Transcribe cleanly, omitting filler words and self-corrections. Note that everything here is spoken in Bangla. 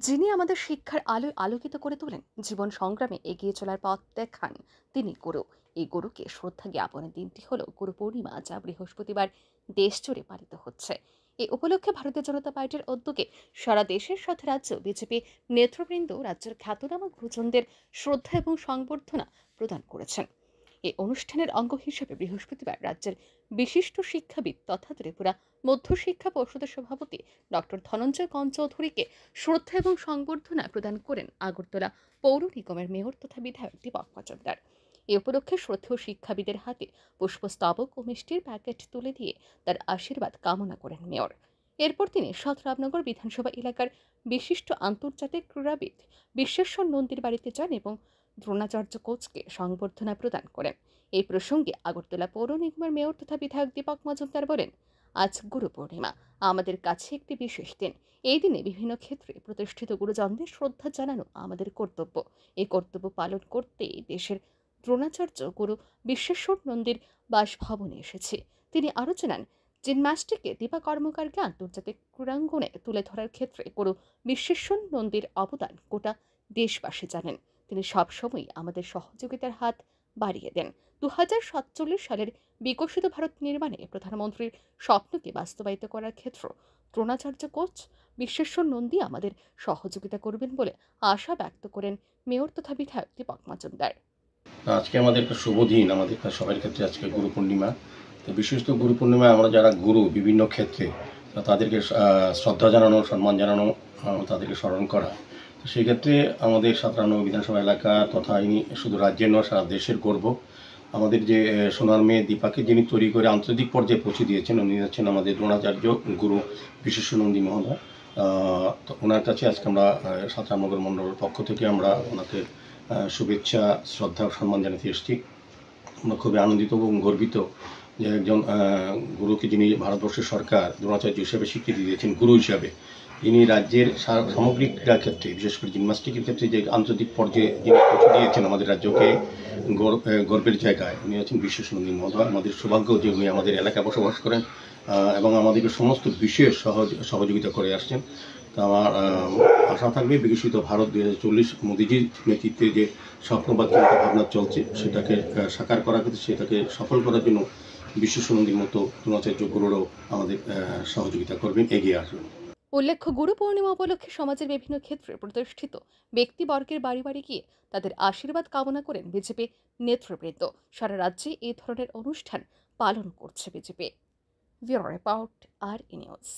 যিনি আমাদের শিক্ষার আলোয় আলোকিত করে তোলেন, জীবন সংগ্রামে এগিয়ে চলার পথ দেখান, তিনি গুরু। এই গুরুকে শ্রদ্ধা জ্ঞাপনের দিনটি হলো গুরু পূর্ণিমা, যা বৃহস্পতিবার দেশ জুড়ে পালিত হচ্ছে। এই উপলক্ষে ভারতীয় জনতা পার্টির উদ্যোগে সারা দেশের সাথে রাজ্য বিজেপি নেতৃবৃন্দ রাজ্যের খ্যাতনামা গুরুজনদের শ্রদ্ধা এবং সংবর্ধনা প্রদান করেছেন। এই অনুষ্ঠানের অঙ্গ হিসেবে বৃহস্পতিবার রাজ্যের বিশিষ্ট শিক্ষাবিদ তথা ত্রিপুরা মধ্যশিক্ষা পর্ষদের সভাপতি ডক্টর ধনঞ্জয় কন চৌধুরীকে শ্রদ্ধা এবং সংবর্ধনা প্রদান করেন আগরতলা পৌর নিগমের মেয়র তথা বিধায়ক দীপক মজুমদার। এ উপলক্ষে শ্রদ্ধেয় শিক্ষাবিদের হাতে পুষ্পস্তবক ও মিষ্টির প্যাকেট তুলে দিয়ে তার আশীর্বাদ কামনা করেন মেয়র। এরপর তিনি সৎরামনগর বিধানসভা এলাকার বিশিষ্ট আন্তর্জাতিক ক্রীড়াবিদ বিশ্বেশ্বর নন্দীর বাড়িতে যান এবং দ্রোণাচার্য কোচকে সংবর্ধনা প্রদান করেন। এই প্রসঙ্গে আগরতলা পৌর নিগমের মেয়র তথা বিধায়ক দীপক মজুমদার বলেন, আজ গুরু পূর্ণিমা আমাদের কাছে একটি বিশেষ দিন। এই দিনে বিভিন্ন ক্ষেত্রে প্রতিষ্ঠিত গুরুজনদের শ্রদ্ধা জানানো আমাদের কর্তব্য। এই কর্তব্য পালন করতে দেশের দ্রোণাচার্য গুরু বিশ্বেশ্বর নন্দীর বাসভবনে এসেছে। তিনি আরও জানান, জিমন্যাস্টিকে দীপা কর্মকারকে আন্তর্জাতিক ক্রীড়াঙ্গনে তুলে ধরার ক্ষেত্রে গুরু বিশ্বেশ্বর নন্দীর অবদান গোটা দেশবাসী জানেন। তিনি সবসময় আমাদের সহযোগিতার হাত বাড়িয়ে দেন। 2047 সালের বিকশিত ভারত নির্মাণে প্রধানমন্ত্রীর স্বপ্নকে বাস্তবায়িত করার ক্ষেত্রে দ্রোণাচার্য কোচ বিশ্বেশ্বর নন্দী আমাদের সহযোগিতা করবেন বলে আশা ব্যক্ত করেন মেয়র তথা বিধায়ক দীপক মজুমদার। আজকে আমাদের একটা শুভ দিন, আমাদের সবার ক্ষেত্রে আজকে গুরু পূর্ণিমা। তো বিশেষত গুরু পূর্ণিমায় আমরা যারা গুরু বিভিন্ন ক্ষেত্রে তাদেরকে শ্রদ্ধা জানানো, সম্মান জানানো, তাদেরকে স্মরণ করা। তো সেই ক্ষেত্রে আমাদের 57 বিধানসভা এলাকা তথা ইনি শুধু রাজ্যের নয় সারা দেশের গর্ব। আমাদের যে সোনার মেয়ে দীপাকে যিনি তৈরি করে আন্তর্জাতিক পর্যায়ে পৌঁছে দিয়েছেন, উনি হচ্ছেন আমাদের দ্রোণাচার্য গুরু বিশ্বেশ্বর নন্দী মহোদয়। তো ওনার কাছে আজকে আমরা 57 মণ্ডলের পক্ষ থেকে আমরা ওনাকে শুভেচ্ছা, শ্রদ্ধা ও সম্মান জানাতে এসেছি। আমরা খুবই আনন্দিত এবং গর্বিত যে একজন গুরুকে, যিনি ভারতবর্ষের সরকার দ্রোণাচার্য হিসেবে স্বীকৃতি দিয়েছেন গুরু হিসাবে, যিনি রাজ্যের সামগ্রিক ক্রীড়া ক্ষেত্রে বিশেষ করে জিমন্যাস্টিকের ক্ষেত্রে যে আন্তর্জাতিক পর্যায়ে যিনি পৌঁছে দিয়েছেন আমাদের রাজ্যকে গর্বের জায়গায়, উনি হচ্ছেন বিশ্বেশ্বর নন্দী মহোদয়। আমাদের সৌভাগ্য যে উনি আমাদের এলাকায় বসবাস করেন এবং আমাদেরকে সমস্ত বিষয়ে সহযোগিতা করে আসছেন। তা আমার আশা থাকবে বিকশিত ভারত 2040 মোদিজির নেতৃত্বে যে স্বপ্নবাদ চিন্তা ভাবনা চলছে সেটাকে সাকার করার ক্ষেত্রে, সেটাকে সফল করার জন্য বিশ্বেশ্বর নন্দীর মতো দ্রোণাচার্য গুরুরাও আমাদের সহযোগিতা করবেন, এগিয়ে আসবেন। উল্লেখ্য, গুরু পূর্ণিমা উপলক্ষে সমাজের বিভিন্ন ক্ষেত্রে প্রতিষ্ঠিত ব্যক্তিবর্গের বাড়ি বাড়ি গিয়ে তাদের আশীর্বাদ কামনা করেন বিজেপি নেতৃবৃন্দ। সারা রাজ্যে এই ধরনের অনুষ্ঠান পালন করছে বিজেপি। ব্যুরো রিপোর্ট, আর ই নিউজ।